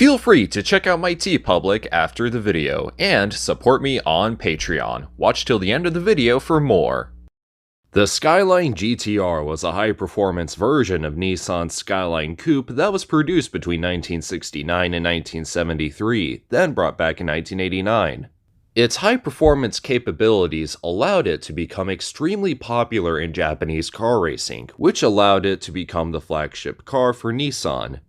Feel free to check out my TeePublic after the video, and support me on Patreon. Watch till the end of the video for more. The Skyline GTR was a high-performance version of Nissan's Skyline Coupe that was produced between 1969 and 1973, then brought back in 1989. Its high-performance capabilities allowed it to become extremely popular in Japanese car racing, which allowed it to become the flagship car for Nissan.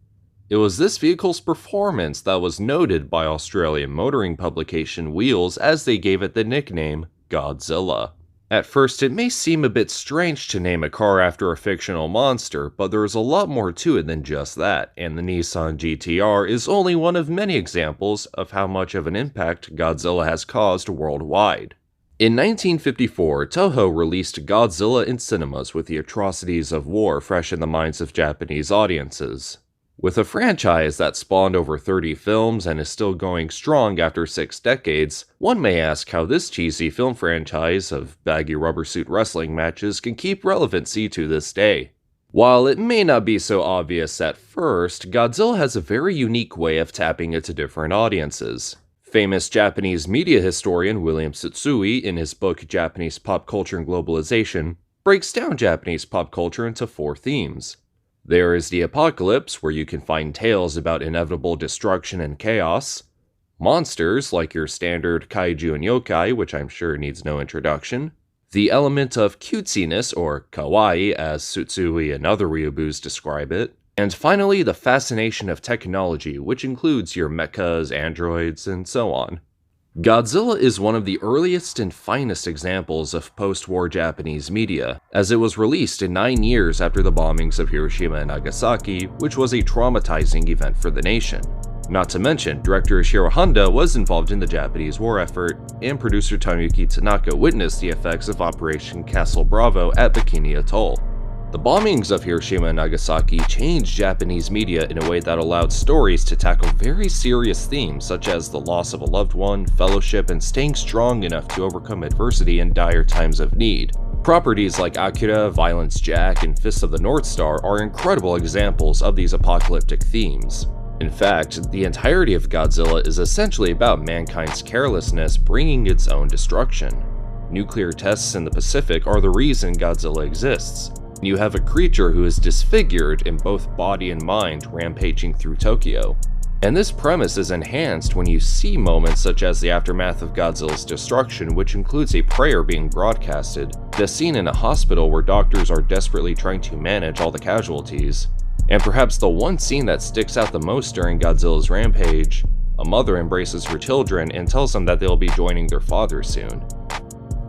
It was this vehicle's performance that was noted by Australian motoring publication Wheels as they gave it the nickname Godzilla. At first, it may seem a bit strange to name a car after a fictional monster, but there is a lot more to it than just that, and the Nissan GTR is only one of many examples of how much of an impact Godzilla has caused worldwide. In 1954, Toho released Godzilla in cinemas with the atrocities of war fresh in the minds of Japanese audiences. With a franchise that spawned over 30 films and is still going strong after 6 decades, one may ask how this cheesy film franchise of baggy rubber suit wrestling matches can keep relevancy to this day. While it may not be so obvious at first, Godzilla has a very unique way of tapping into different audiences. Famous Japanese media historian William Tsutsui, in his book Japanese Pop Culture and Globalization, breaks down Japanese pop culture into 4 themes. There is the apocalypse, where you can find tales about inevitable destruction and chaos. Monsters, like your standard kaiju and yokai, which I'm sure needs no introduction. The element of cutesiness, or kawaii, as Tsutsui and other ryobus describe it. And finally, the fascination of technology, which includes your mechas, androids, and so on. Godzilla is one of the earliest and finest examples of post-war Japanese media, as it was released in 9 years after the bombings of Hiroshima and Nagasaki, which was a traumatizing event for the nation. Not to mention, director Ishiro Honda was involved in the Japanese war effort, and producer Tomoyuki Tanaka witnessed the effects of Operation Castle Bravo at Bikini Atoll. The bombings of Hiroshima and Nagasaki changed Japanese media in a way that allowed stories to tackle very serious themes such as the loss of a loved one, fellowship, and staying strong enough to overcome adversity in dire times of need. Properties like Akira, Violence Jack, and Fist of the North Star are incredible examples of these apocalyptic themes. In fact, the entirety of Godzilla is essentially about mankind's carelessness bringing its own destruction. Nuclear tests in the Pacific are the reason Godzilla exists. You have a creature who is disfigured in both body and mind rampaging through Tokyo. And this premise is enhanced when you see moments such as the aftermath of Godzilla's destruction, which includes a prayer being broadcasted, the scene in a hospital where doctors are desperately trying to manage all the casualties, and perhaps the one scene that sticks out the most during Godzilla's rampage: a mother embraces her children and tells them that they'll be joining their father soon.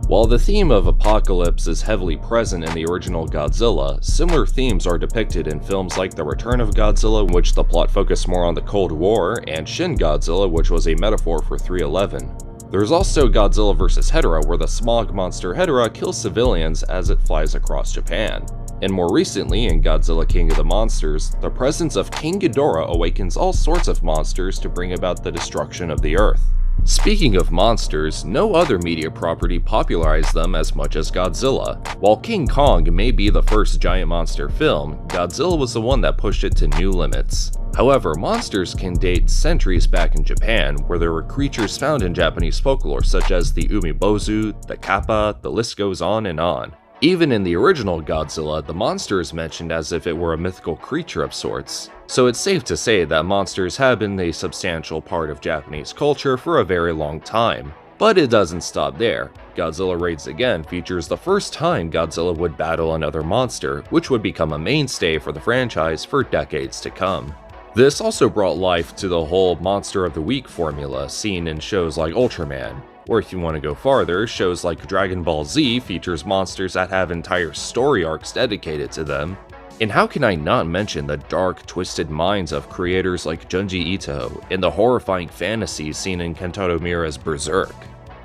While the theme of apocalypse is heavily present in the original Godzilla, similar themes are depicted in films like The Return of Godzilla, in which the plot focused more on the Cold War, and Shin Godzilla, which was a metaphor for 3/11. There's also Godzilla vs. Hedorah, where the smog monster Hedorah kills civilians as it flies across Japan. And more recently, in Godzilla King of the Monsters, the presence of King Ghidorah awakens all sorts of monsters to bring about the destruction of the Earth. Speaking of monsters, no other media property popularized them as much as Godzilla. While King Kong may be the first giant monster film, Godzilla was the one that pushed it to new limits. However, monsters can date centuries back in Japan, where there were creatures found in Japanese folklore such as the umibozu, the kappa, the list goes on and on. Even in the original Godzilla, the monster is mentioned as if it were a mythical creature of sorts. So it's safe to say that monsters have been a substantial part of Japanese culture for a very long time. But it doesn't stop there. Godzilla Raids Again features the first time Godzilla would battle another monster, which would become a mainstay for the franchise for decades to come. This also brought life to the whole Monster of the Week formula seen in shows like Ultraman. Or if you want to go farther, shows like Dragon Ball Z features monsters that have entire story arcs dedicated to them. And how can I not mention the dark, twisted minds of creators like Junji Ito and the horrifying fantasies seen in Kentaro Miura's Berserk?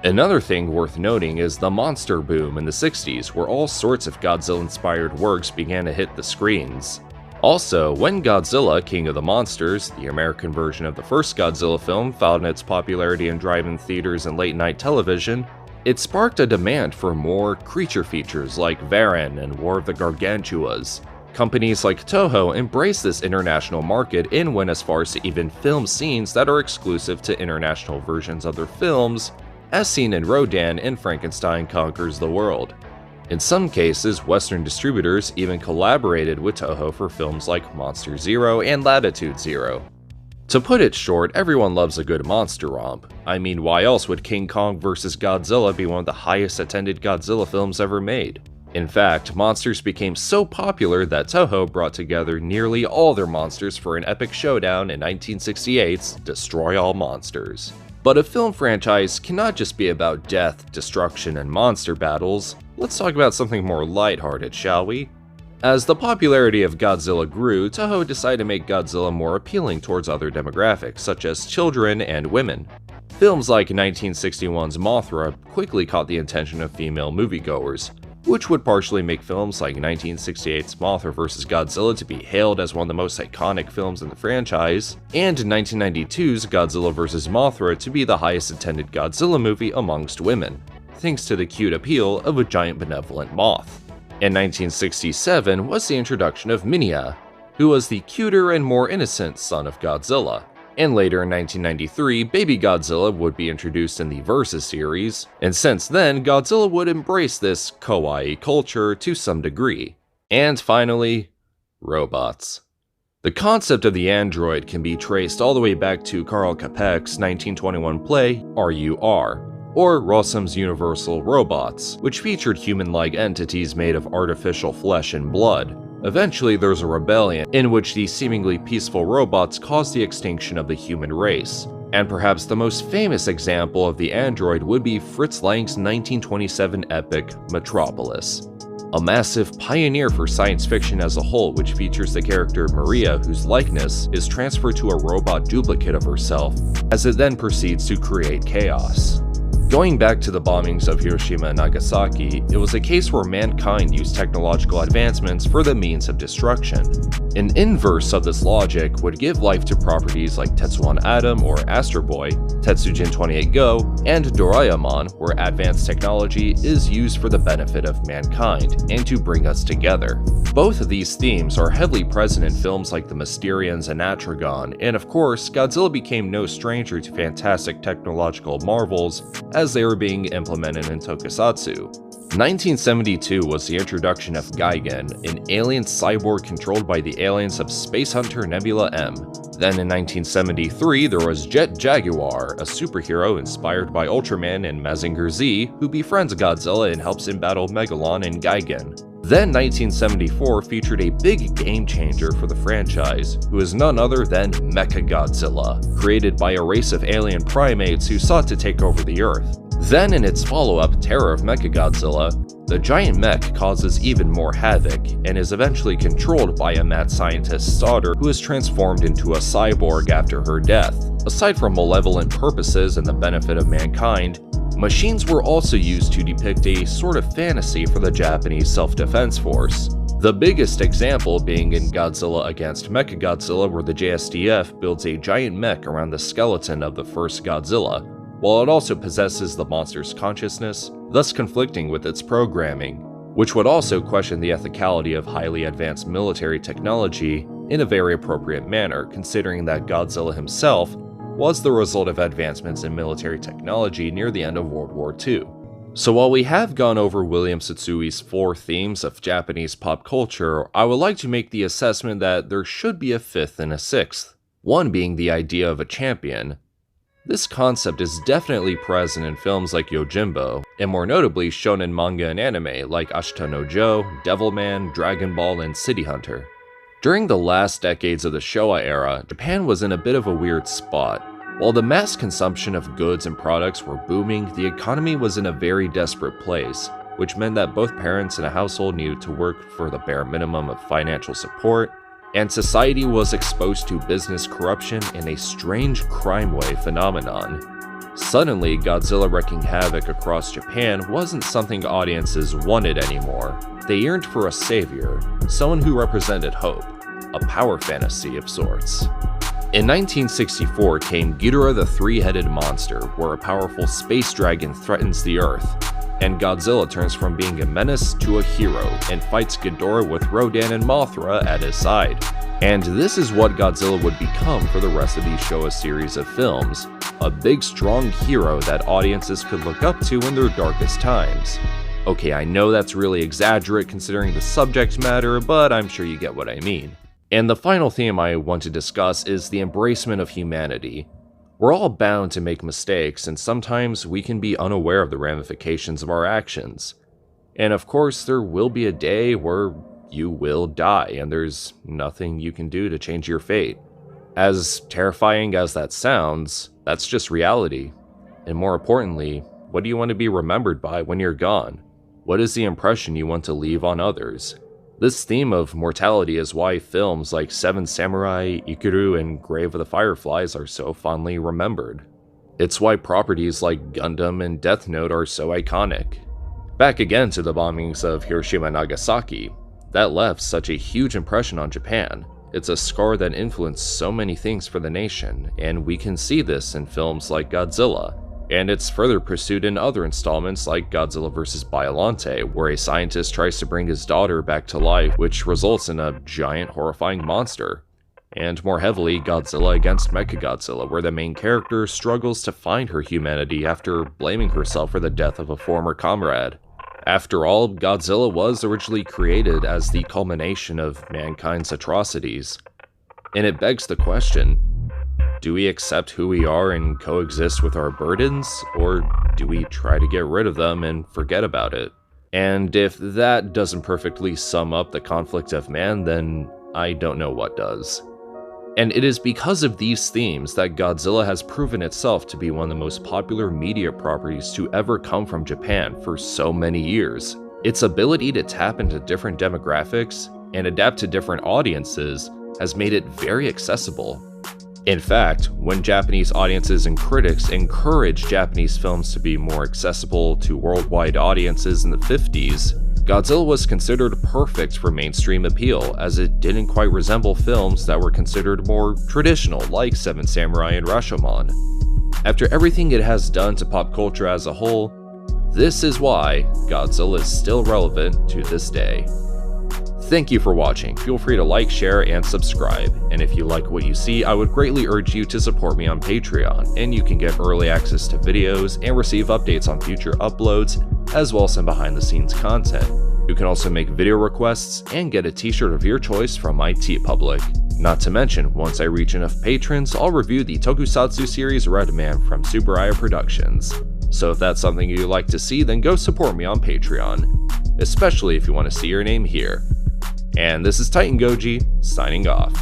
Another thing worth noting is the monster boom in the 60s, where all sorts of Godzilla-inspired works began to hit the screens. Also, when Godzilla King of the Monsters, the American version of the first Godzilla film, found its popularity in drive-in theaters and late-night television, it sparked a demand for more creature features like Varan and War of the Gargantuas. Companies like Toho embrace this international market and went as far as to even film scenes that are exclusive to international versions of their films, as seen in Rodan and Frankenstein Conquers the World. In some cases, Western distributors even collaborated with Toho for films like Monster Zero and Latitude Zero. To put it short, everyone loves a good monster romp. I mean, why else would King Kong vs. Godzilla be one of the highest attended Godzilla films ever made? In fact, monsters became so popular that Toho brought together nearly all their monsters for an epic showdown in 1968's Destroy All Monsters. But a film franchise cannot just be about death, destruction, and monster battles. Let's talk about something more lighthearted, shall we? As the popularity of Godzilla grew, Toho decided to make Godzilla more appealing towards other demographics, such as children and women. Films like 1961's Mothra quickly caught the attention of female moviegoers, which would partially make films like 1968's Mothra vs. Godzilla to be hailed as one of the most iconic films in the franchise, and 1992's Godzilla vs. Mothra to be the highest attended Godzilla movie amongst women, thanks to the cute appeal of a giant benevolent moth. In 1967 was the introduction of Minya, who was the cuter and more innocent son of Godzilla. And later in 1993, Baby Godzilla would be introduced in the Versus series, and since then, Godzilla would embrace this kawaii culture to some degree. And finally, robots. The concept of the android can be traced all the way back to Karl Capek's 1921 play, RUR, or Rossum's Universal Robots, which featured human-like entities made of artificial flesh and blood. Eventually, there's a rebellion in which these seemingly peaceful robots cause the extinction of the human race. And perhaps the most famous example of the android would be Fritz Lang's 1927 epic Metropolis, a massive pioneer for science fiction as a whole, which features the character Maria, whose likeness is transferred to a robot duplicate of herself, as it then proceeds to create chaos. Going back to the bombings of Hiroshima and Nagasaki, it was a case where mankind used technological advancements for the means of destruction. An inverse of this logic would give life to properties like Tetsuwan Atom or Astro Boy, Tetsujin 28 Go, and Doraemon, where advanced technology is used for the benefit of mankind and to bring us together. Both of these themes are heavily present in films like The Mysterians and Atragon, and of course, Godzilla became no stranger to fantastic technological marvels as they were being implemented in tokusatsu. 1972 was the introduction of Gigan, an alien cyborg controlled by the aliens of Space Hunter Nebula M. Then in 1973, there was Jet Jaguar, a superhero inspired by Ultraman and Mazinger Z, who befriends Godzilla and helps him battle Megalon and Gigan. Then 1974 featured a big game changer for the franchise, who is none other than Mechagodzilla, created by a race of alien primates who sought to take over the Earth. Then in its follow-up, Terror of Mechagodzilla, the giant mech causes even more havoc and is eventually controlled by a mad scientist's daughter who is transformed into a cyborg after her death. Aside from malevolent purposes and the benefit of mankind, machines were also used to depict a sort of fantasy for the Japanese self-defense force. The biggest example being in Godzilla against Mechagodzilla, where the JSDF builds a giant mech around the skeleton of the first Godzilla, while it also possesses the monster's consciousness, thus conflicting with its programming, which would also question the ethicality of highly advanced military technology in a very appropriate manner, considering that Godzilla himself was the result of advancements in military technology near the end of World War II. So while we have gone over William Satsui's 4 themes of Japanese pop culture, I would like to make the assessment that there should be a 5th and a 6th, one being the idea of a champion. This concept is definitely present in films like Yojimbo, and more notably shown in manga and anime like Ashita no Joe, Devilman, Dragon Ball, and City Hunter. During the last decades of the Showa era, Japan was in a bit of a weird spot. While the mass consumption of goods and products were booming, the economy was in a very desperate place, which meant that both parents in a household needed to work for the bare minimum of financial support, and society was exposed to business corruption and a strange crime wave phenomenon. Suddenly, Godzilla wreaking havoc across Japan wasn't something audiences wanted anymore. They yearned for a savior, someone who represented hope, a power fantasy of sorts. In 1964 came Ghidorah the Three-Headed Monster, where a powerful space dragon threatens the Earth. and Godzilla turns from being a menace to a hero and fights Ghidorah with Rodan and Mothra at his side. And this is what Godzilla would become for the rest of the Showa series of films, a big strong hero that audiences could look up to in their darkest times. Okay, I know that's really exaggerate considering the subject matter, but I'm sure you get what I mean. And the final theme I want to discuss is the embracement of humanity. We're all bound to make mistakes, and sometimes we can be unaware of the ramifications of our actions. And of course, there will be a day where you will die, and there's nothing you can do to change your fate. As terrifying as that sounds, that's just reality. And more importantly, what do you want to be remembered by when you're gone? What is the impression you want to leave on others? This theme of mortality is why films like Seven Samurai, Ikiru, and Grave of the Fireflies are so fondly remembered. It's why properties like Gundam and Death Note are so iconic. Back again to the bombings of Hiroshima and Nagasaki. That left such a huge impression on Japan. It's a scar that influenced so many things for the nation, and we can see this in films like Godzilla. And it's further pursued in other installments like Godzilla vs. Biollante, where a scientist tries to bring his daughter back to life, which results in a giant horrifying monster. And more heavily, Godzilla against Mechagodzilla, where the main character struggles to find her humanity after blaming herself for the death of a former comrade. After all, Godzilla was originally created as the culmination of mankind's atrocities. And it begs the question, do we accept who we are and coexist with our burdens, or do we try to get rid of them and forget about it? And if that doesn't perfectly sum up the conflict of man, then I don't know what does. And it is because of these themes that Godzilla has proven itself to be one of the most popular media properties to ever come from Japan for so many years. Its ability to tap into different demographics and adapt to different audiences has made it very accessible. In fact, when Japanese audiences and critics encouraged Japanese films to be more accessible to worldwide audiences in the 50s, Godzilla was considered perfect for mainstream appeal, as it didn't quite resemble films that were considered more traditional, like Seven Samurai and Rashomon. After everything it has done to pop culture as a whole, this is why Godzilla is still relevant to this day. Thank you for watching. Feel free to like, share, and subscribe. And if you like what you see, I would greatly urge you to support me on Patreon, and you can get early access to videos and receive updates on future uploads, as well as some behind-the-scenes content. You can also make video requests and get a t-shirt of your choice from my TeePublic. Not to mention, once I reach enough patrons, I'll review the Tokusatsu series Red Man from Super Aya Productions. So if that's something you'd like to see, then go support me on Patreon, especially if you want to see your name here. And this is TitanGoji, signing off.